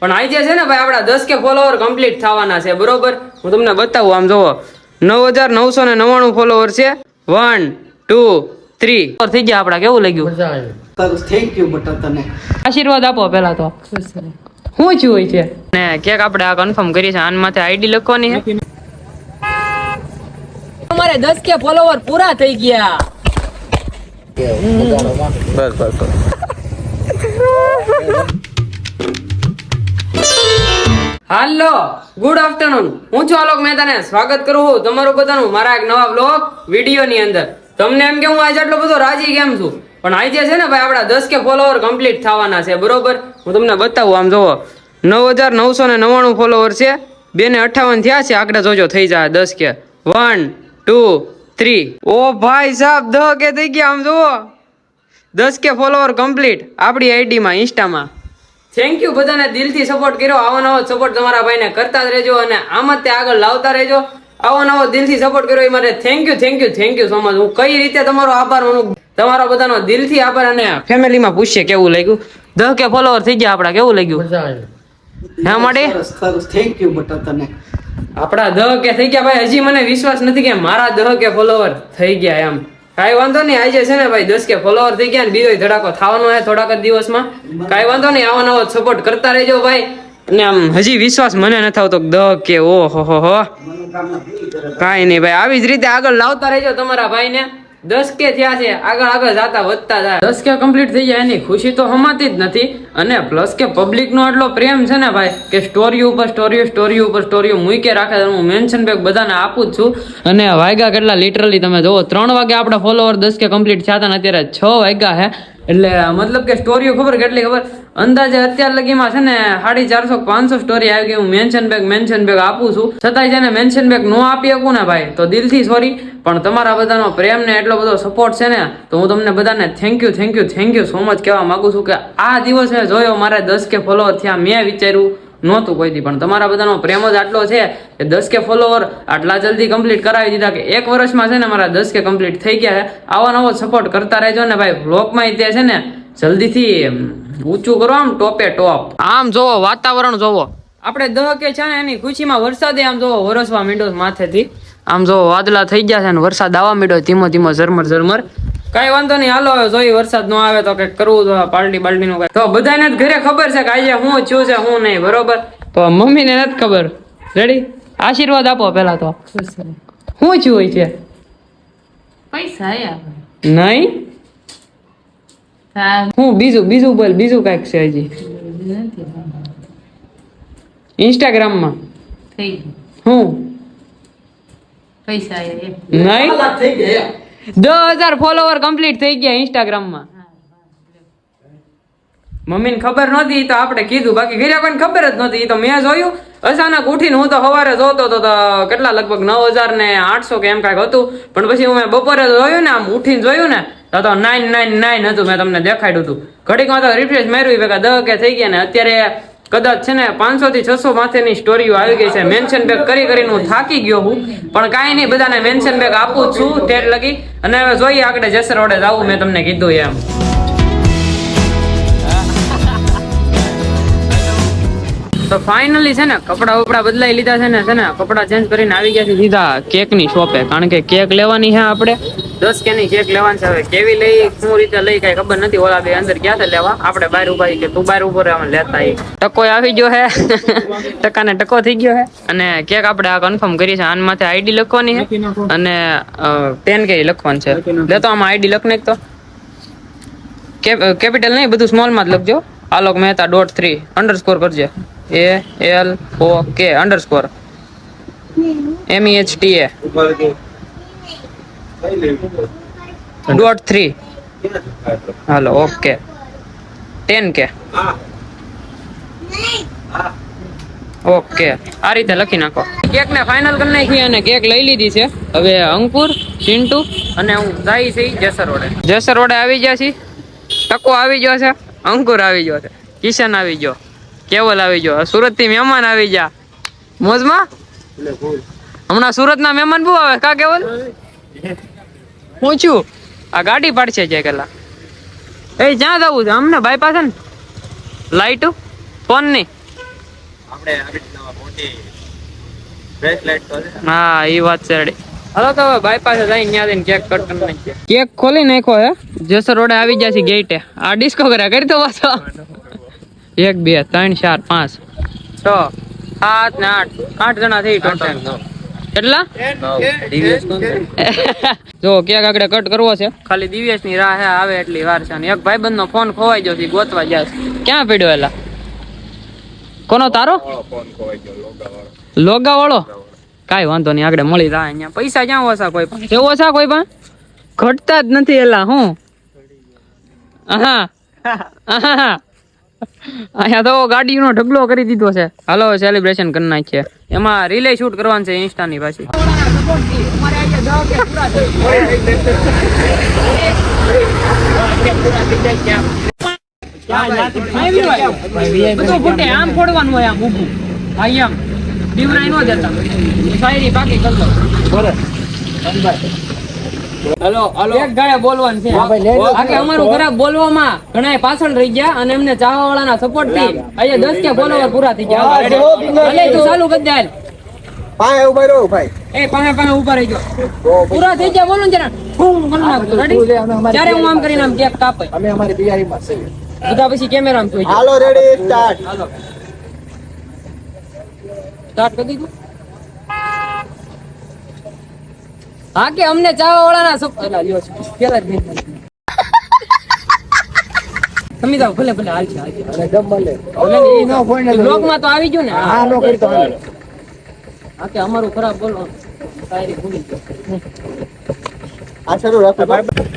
પણ આજે છે ને ભાઈ આપડા 10K ફોલોવર કમ્પ્લીટ થવાના છે, બરોબર? હું તમને બતાવું, આમ જોવો 9999 ફોલોવર છે. 1 2 3 થઈ ગયા આપડા. કેવું લાગ્યું? થેન્ક યુ બટા તને. આશીર્વાદ આપો પેલા તો. શું થયું હોય છે ને કેક આપણે આ કન્ફર્મ કરી છે. આન માથે આઈડી લખવાની છે. અમારે 10K ફોલોવર પૂરા થઈ ગયા. બસ બસ હાલો, ગુડ આફ્ટરનૂન. હું છું આલોક મહેતાને સ્વાગત કરું છું તમારું બધાનું મારા એક નવા બ્લોગ વિડીયો ની અંદર. તમને એમ કે હું આજે આટલો બધો રાજી કેમ છું, પણ આજે છે ને ભાઈ આપડા 10K ફોલોવર કમ્પ્લીટ થવાના છે, બરોબર? હું તમને બતાવું, આમ જોવો 9999 ફોલોવર છે. 258 થયા છે. આંકડા જોજો, થઈ જાય 10K. 1 2 3. ઓ ભાઈ સાહેબ 10K થઈ ગયા. આમ જોવો 10K ફોલોવર કમ્પ્લીટ આપણી આઈડી માં, ઇન્સ્ટામાં. થેન્ક યુ બધાને દિલથી સપોર્ટ કર્યો. આવો નવો સપોર્ટ તમારા ભાઈને કરતા જ રહેજો અને આમ જ તે આગળ લાવતા રહેજો. આવો નવો દિલથી સપોર્ટ કર્યો એ માટે થેન્ક યુ સો મચ. હું કઈ રીતે તમારો આભાર માનું, તમારો બધાનો દિલથી આભાર. અને ફેમિલીમાં પૂછીએ કેવું લાગ્યું. 10K ફોલોવર થઈ ગયા આપડા. કેવું લાગ્યું? હા માટે થેન્ક યુ બટા તને. આપડા 10K થઈ ગયા ભાઈ. હજી મને વિશ્વાસ નથી કે મારા 10K ફોલોવર થઈ ગયા એમ. કાંઈ વાંધો નહીં, આજે છે ને ભાઈ 10K ફોલોવર થઈ ગયા ને બીજો ધડાકો થવાનો છે થોડાક જ દિવસમાં. કાંઈ વાંધો નહીં, આવો નવો સપોર્ટ કરતા રહેજો ભાઈ. અને આમ હજી વિશ્વાસ મને નથી આવતો 10K. ઓહો હો. કાંઈ નહીં ભાઈ, આવી જ રીતે આગળ લાવતા રહેજો તમારા ભાઈને. 10K થયા છે, આગળ જાતા વધતા જાય. 10K કમ્પ્લીટ થઈ જાય એની ખુશી તો હમાતી જ નથી. અને પ્લસ કે પબ્લિક નો એટલો પ્રેમ છે ને ભાઈ કે સ્ટોરી ઉપર સ્ટોરીઓ મૂકે રાખે. હું મેન્શન બેક બધાને આપું જ છું. અને વાગ્યા કેટલા લિટરલી તમે જોવો, 3 વાગે આપડા ફોલોવર 10K કમ્પ્લીટ થયા હતા ને અત્યારે 6 વાગ્યા હે. એટલે મતલબ કે સ્ટોરીઓ ખબર કેટલી ખબર, અંદાજે અત્યાર લગીમાં છે ને 450-500 સ્ટોરી આવી ગઈ. હું મેન્શન બેક આપું છું, છતાંય છે ને મેન્શન બેક નો આપી શકું ને ભાઈ તો દિલથી સોરી. પણ તમારા બધાનો પ્રેમ ને એટલો બધો સપોર્ટ છે ને, તો હું તમને બધાને થેન્ક યુ સો મચ કહેવા માંગુ છું કે આ દિવસ મેં જોયો મારે 10K ફોલોવર થયા. મેં વિચાર્યું નહોતું કોઈથી, પણ તમારા બધાનો પ્રેમ જ આટલો છે કે 10K ફોલોવર આટલા જલ્દી કમ્પ્લીટ કરાવી દીધા કે 1 વર્ષમાં છે ને મારા 10K કમ્પ્લીટ થઈ ગયા છે. આવો નવો સપોર્ટ કરતા રહેજો ને ભાઈ. બ્લોગમાં તે છે ને જલ્દીથી ઊંચું કરો, આમ ટોપે ટોપ. આમ જોવો વાતાવરણ જોવો, આપણે 10K છે ને એની ખુશીમાં વરસાદે આમ જોવો વરસવા માંડ્યો માથેથી. આમ જો વાદળા થઈ ગયા છે ને વરસાદ આવવા માંડ્યો ધીમો ઝરમર. કઈ વાંધો નહીં, હાલો હવે જોઈ વરસાદ નો આવે તો કઈક કરવું તો પાર્ટી નું. તો બધાને જ ઘરે ખબર છે કે આજે હું છું છે હું નહીં, બરોબર? તો મમ્મી ને નથી ખબર. રેડી? આશીર્વાદ આપો પેલા તો. શું છું હોય છે? પૈસા નહીં હું બીજું બોલ, બીજું કઈક છે હજી ઇન્સ્ટાગ્રામ માં. હું પૈસા નહીં 10,000 ફોલોવર કમ્પ્લીટ થઈ ગયા ઇન્સ્ટાગ્રામ માં. મમ્મીને ખબર નહોતી તો આપણે કીધું, બાકી ઘરે કોઈને ખબર જ નહોતી. તો મેં જોયું અચાનક ઉઠીને, હું તો સવારે જોતો તો કેટલા લગભગ 9,800 કે એમ કાંઈક હતું. પણ પછી હું બપોરે જોયું ને, આમ ઉઠીને જોયું ને તો 999 હતું. મેં તમને દેખાડ્યું હતું. ઘડીકમાં તો રિફ્રેશ માર્યું ભેગા 10K થઈ ગયા ને અત્યારે કદાચ છે ને 500 થી 600 માથેની સ્ટોરીઓ આવી ગઈ છે. મેન્શન બેક કરીને હું થાકી ગયો હું, પણ કાંઈ નહીં, બધાને મેન્શન બેક આપું છું ઠેર લગી. અને હવે જોઈએ આગળ જેસર રોડે જવું, મેં તમને કીધું એમ. તો ફાઇનલી છે ને કપડા બદલાઈ લીધા છે ને કપડા ચેન્જ કરીને આવી ગયા છે સીધા કેક ની શોપે. કારણ કે કેક લેવાની છે આપણે 10K ની કેક લેવાની છે. હવે કેવી લઈ, શું રીતે લઈ કઈ ખબર નથી. ઓલા બે અંદર ગયા છે લેવા, આપણે બહાર ઉભા કે તું બહાર ઉભો રહે લેતા. ટકો આવી ગયો હે ટકાને ટકો થઈ ગયો હે. અને કેક આપણે આ કન્ફર્મ કરી છે. આન માથે આઈડી લખવાની છે અને 10K લખવાનું છે. લેતો આમાં આઈડી લખ નાખ તો. કેપિટલ નહીં, બધું સ્મોલ માં જ લખજો. આલોક મહેતા .3 અંડરસ્કોર કરજે. ALOK underscore MEHTA .3. Hello okay 10K okay. આ રીતે લખી નાખો. કેક ને ફાઇનલ કરી નાખી અને કેક લઈ લીધી છે. હવે અંકુર, ચિંટુ અને હું જાય છે જેસર રોડે આવી ગયા છે. ટકો આવી ગયો છે, અંકુર આવી ગયો છે, કિશન આવી ગયો, કેવલ આવી ગયો, સુરત થી મહેમાન આવી ગયા. મોજમાં હમણાં સુરત ના મહેમાન બહુ આવે કા કેવલ? હું છું આ ગાડી પાડશે છે પેલા. એ જ્યાં જવું છે અમને બાયપાસ ને લાઈટ ફોન ની આપણે આવી રીતના મોટી બ્રેસલેટ તો છે. હા એ વાત છે રેડી. હાલો તો બાયપાસ જઈને ત્યાં જઈને કેક કટ કરી નાખીએ. કેક ખોલી નાખ્યો હે. જેસર રોડે આવી ગયા છે ગેટે. આ ડિસ્કો કર્યા કરી તો પાછો 1 2 3 4 5 6 7 ને 8 જણા થઈ ટોટલ. કેટલા? ડીવીએસ કોણ છે? જો કેક આગળ કટ કરવો છે. ખાલી દિવ્યેશ ની રાહ આવે એટલી વાર છે. અને એક ભાઈબંધ નો ફોન ખોવાઈ ગયો છે ગોતવા જાય. ક્યાં પડ્યો એલા? કોનો તારો? ફોન ખોવાઈ ગયો લોગાવાળો. લોગા વાળો? કાઈ વાંધો નહીં આગળ મળી જાય. અહીંયા પૈસા ક્યાં ઓછા કોઈ પણ કેવો ઓછા કોઈ પણ ઘટતા જ નથી એલા. હું અહીંયા તો ગાડીનો ઢગલો કરી દીધો છે. હાલો સેલિબ્રેશન કરી નાખીએ. એમાં રિલે શૂટ કરવાનું છે ઇન્સ્ટા ની પાછી. આમ ફોડવાનું હોય આમ ઊભું. આમ દીવરાઈ નો જતા શાયરી બાકી કરતો. હેલો હેલો એક ગાળે બોલવાનું છે. આકે અમારું ખરાબ બોલવામાં ઘણા પાછળ રહી ગયા અને એમને ચાહવા વાળાના સપોર્ટ થી આજે 10 કે ફોલોવર પૂરા થઈ ગયા. ભલે તું ચાલુ કરી દે. પાય ઉભા રહો ભાઈ. એ પાસે ઉભા રહી ગયો. પૂરા થઈ ગયા બોલો ને જરા. ફૂમ કરી નાખજો. રેડી? ત્યારે હું આમ કરીને આમ કેક કાપે. અમે અમારી તૈયારીમાં છે. બધા પછી કેમેરામાં જોઈ. હાલો રેડી સ્ટાર્ટ. હાલો સ્ટાર્ટ કરી દીધું. હા કે અમને ચાવા વાળાના પેલા લ્યો છે પેલા જ નહીં તમે જાવ ભલે ભલે હાલ છે અને દમ મળે. ઈ નો ફોન ને બ્લોગ માં તો આવી ગયું ને. હા નો કરી તો હાલે. હા કે અમારું ખરાબ બોલો શાયરી ભૂલી ગયો. આ શરૂ રાખો ભાઈ.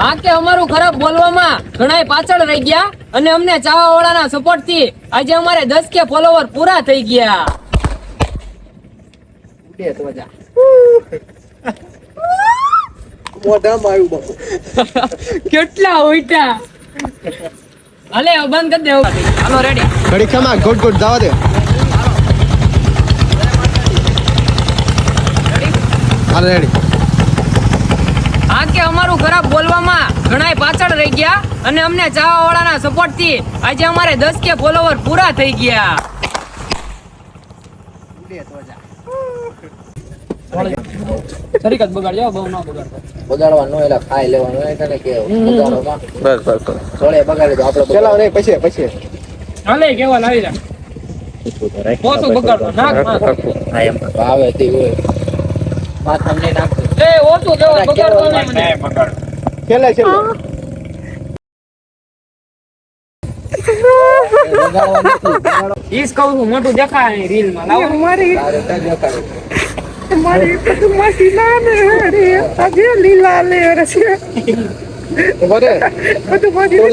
હા કે અમારું ખરાબ બોલવામાં ઘણાય પાછળ રહી ગયા અને અમને ચાવા વાળાના સપોર્ટ થી આજે અમારે 10 કે ફોલોવર પૂરા થઈ ગયા. ઉડે તો જા. મોઢામાં આવ્યું બાપુ. કેટલા ઉઈટા. હાલે હવે બંધ કરી દે. હાલો રેડી. ઘડી ખમા ગુડ ગુડ જવા દે. હાલો રેડી. હા કે અમારું ખરાબ બોલવામાં ઘણાય પાછળ રહી ગયા અને અમને ચાવા વાળાના સપોર્ટ થી આજે અમારે 10 કે ફોલોવર પૂરા થઈ ગયા. તરીકે બગાડજો બહુ ના બગાડતો. બગાડવાનો એલા ખાઈ લેવાનો એટલે કે બગાડવામાં બસ બસ બસ. સોળે બગાડી દો આપણે. ચલાવ નહીં પછી. હાલે કેવા લાવી જા. પોસો બગાડતો નાખ નાખ. હા એમ ભાવે તે હોય. માથામાં નહીં નાખતો. એ ઓછું કેવો બગાડતો નહીં મને. છેલ્લે ઈસ કહું છું મોટું દેખાય નહીં રીલ માં લાવો. તારે તો દેખાડે. તો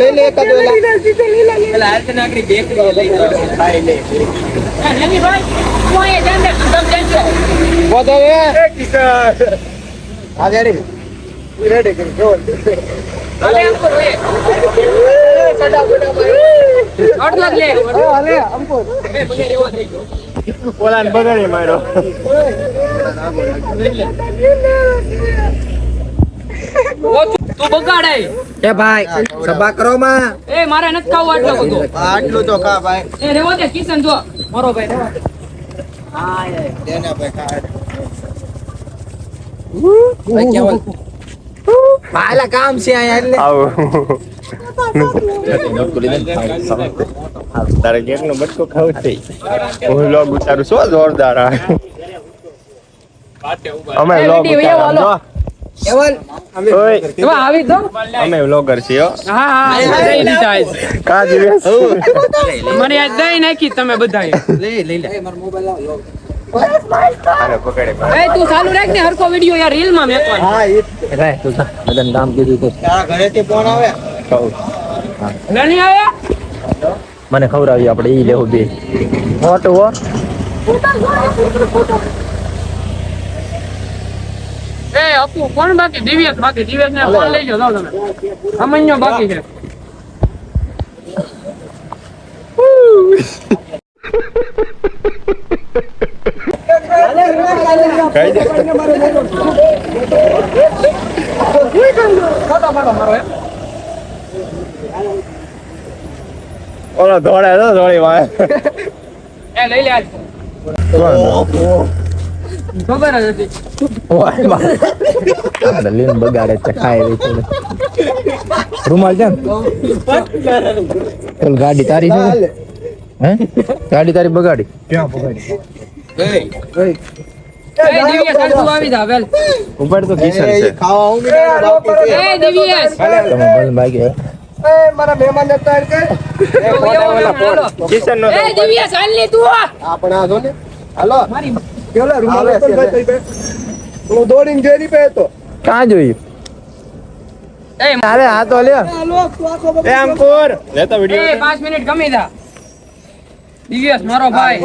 લઈ લે એકાદો એલા. પેલા હાથ નાખી બેકરી લઈ જાવ. ખાઈ લે. નવી ભાઈ હું એ જાને તમ જાજો. બોધો એ કિશન. આ રેડી. રેડી કરી જો. હાલે આમ કરો એ. સડા બડા ભાઈ. અડધો જ લે. હાલે અંકુર. એ બગેર એવો થઈ ગયો. ઓલાને બગાડી માર્યો. તું બગાડે. એ ભાઈ સભા કરો માં. એ મારે નથી ખાવું આટલો બધો. આટલું તો ખા ભાઈ. એ રેવો દે કિશન જો મારો ભાઈ રેવો દે. દેના ભાઈ ખા. ભાઈ કેવલ ભાઈલા કામ છે અહીંયા એટલે તારે કેક નો બટકો ખાવું છે. હું લોગ ઉતારું શું જોરદાર આ. અમે લોગ ઉતારમ જો. કેવલ ઓય એવા આવી તો અમે વ્લોગર છીએ હો. હા હા દઈ દીધા આજ. કા જીવેશ. મને આજ દઈ નાખી તમે બધાએ. લઈ લે મારો મોબાઈલ લાવ. અરે પકડે એ તું ચાલુ રાખ ને હરકો વિડિયો યાર રીલ માં મેકવાનો. હા ઈ રે તું જા બધાને નામ કીધું તો તારા ઘરેથી ફોન આવે. નની આયા મને ખવડાવી આપણે ઈ લેવું બે ફોટો હો. એ અપુ કોણ બાકી દિવ્યેશ ને ફોન લઈ જાઓ તમે. અમન્યો બાકી છે. કઈ દે. ઓલો દોડે તો દોડી વાય. એ લઈ લે આજ. ખબર જ હતી. ઓય મારે લઈને બગાડે છે ખાય રહી થોડે રૂમાલ છે ને? ચાલ ગાડી તારી છે ને? હે ગાડી તારી બગાડી ક્યાં પકડી એ દિવ્યા સાલ તું આવી જા વેલ. ઉપાડ તો કિશન છે ખાવા હું એ દિવ્યા તમે બોલ ભાઈ મારા મહેમાન હતા કે કિશન નો એ દિવ્યા સાલ ની તું આપણે આ જો ને હાલો મારી કેવલા રૂમાલ હતો ને ભાઈ તઈ હું દોડીને જોઈ પે તો ક્યાં જોયું એ અરે હા તો લે એ અંકુર લેતા એ 5 મિનિટ કમી જા દિવ્યાસ મારો ભાઈ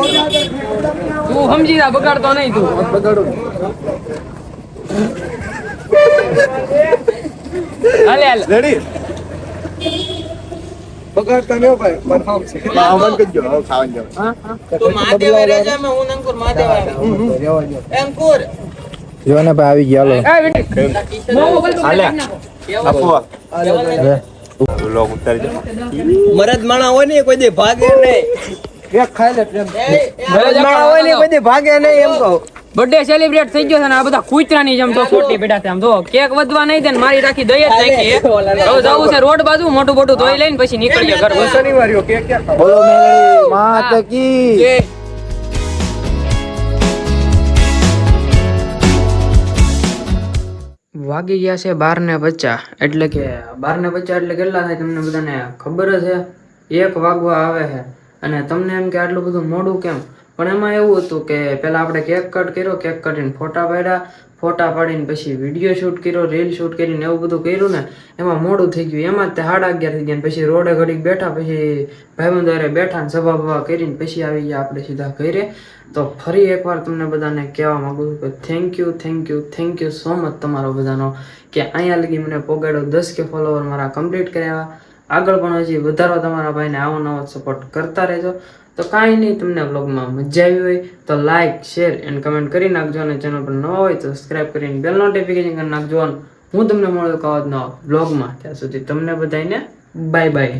તું સમજી જા બગાડતો નહીં તું હાલે હાલે રેડી બગાડતા ન ભાઈ કન્ફર્મ છે આમન કરજો હવે ખાવા જાવ હા તો મહાદેવ રાજા માં હું અંકુર મહાદેવ અંકુર જો ને ભાઈ આવી ગયા એ વિટી મોમો બોલ તો હાલે. આપો મરદ માણા હોય ને કોઈ દે ભાગે નહીં એક ખાઈ લે પ્રેમ મરદ માણા હોય ને કોઈ દે ભાગે નહીં એમ કહું બર્થડે સેલિબ્રેટ થઈ ગયો છે ને આ બધા કૂતરાની જેમ તો ખોટી બેઠા છે આમ જો કેક વધવા નહીં દે ને મારી રાખી દઈ જ નાખી હવે જાવું છે રોડ બાજુ મોટું મોટું ધોઈ લઈને પછી નીકળીએ ઘર બસ શનિવારીઓ કે ક્યાં બોલો મેળી માત કી વાગી ગયા છે 12:50 એટલે કે 12:50 એટલે કેટલા થાય તમને બધાને ખબર જ છે 1 વાગવા આવે છે અને તમને એમ કે આટલું બધું મોડું કેમ પણ એમાં એવું હતું કે પહેલા આપણે કેક કટ કર્યો કેક કટીને ફોટા પાડ્યા ફોટા પાડીને પછી વિડીયો શૂટ કર્યો રીલ શૂટ કરીને એવું બધું કર્યું ને એમાં મોડું થઈ ગયું એમાં જ તે 11:30 થઈ ગયા પછી રોડે ઘડીક બેઠા પછી ભાઈબંધો હારે બેઠા ને સભા બભા કરીને પછી આવી ગયા આપણે સીધા ઘરે તો ફરી એકવાર તમને બધાને કહેવા માંગુ છું કે થેન્ક યુ સો મચ તમારો બધાનો કે અહીંયા લગી મને પોગાડો 10 કે ફોલોવર મારા કમ્પ્લીટ કર્યા આગળ પણ હજી વધારો તમારા ભાઈને આવો નવો સપોર્ટ કરતા રહેજો તો કાંઈ નહીં તમને વ્લોગમાં મજા આવી હોય તો લાઇક શેર એન્ડ કમેન્ટ કરી નાખજો અને ચેનલ પર નવા હોય તો સબસ્ક્રાઇબ કરીને બેલ નોટિફિકેશન કરી નાખજો અને હું તમને મળું કહો નવા વ્લોગમાં ત્યાં સુધી તમને બધાને બાય બાય